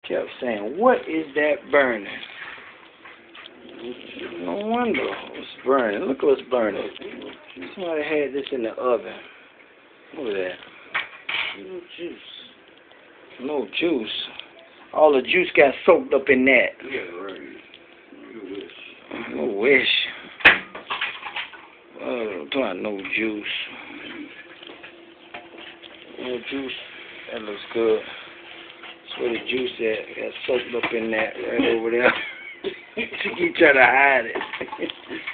Kept saying, what is that burning? No wonder it's burning. Look what's burning. Somebody had this in the oven. Look at that. No juice. No juice. All the juice got soaked up in that. Yeah, right. You wish. I wish. Oh, no juice. No juice. That looks good. That's where the juice at. Got soaked up in that right over there. She keep trying to hide it.